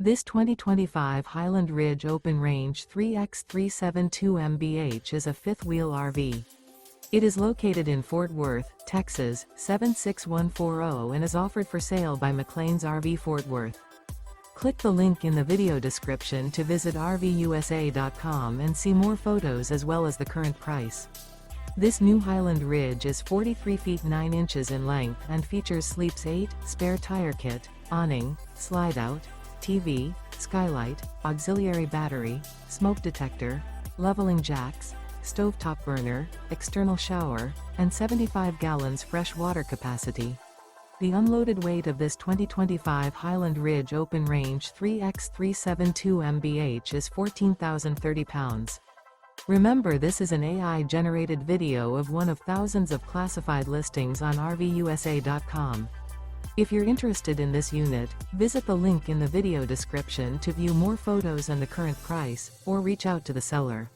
This 2025 Highland Ridge Open Range 3x372 MBH is a fifth-wheel RV. It is located in Fort Worth, Texas, 76140 and is offered for sale by McClain's RV Fort Worth. Click the link in the video description to visit RVUSA.com and see more photos as well as the current price. This new Highland Ridge is 43 feet 9 inches in length and features Sleep's 8, spare tire kit, awning, slide-out, TV, skylight, auxiliary battery, smoke detector, leveling jacks, stovetop burner, external shower, and 75 gallons fresh water capacity. The unloaded weight of this 2025 Highland Ridge Open Range 3x372 MBH is 14,030 pounds. Remember, this is an AI-generated video of one of thousands of classified listings on RVUSA.com. If you're interested in this unit, visit the link in the video description to view more photos and the current price, or reach out to the seller.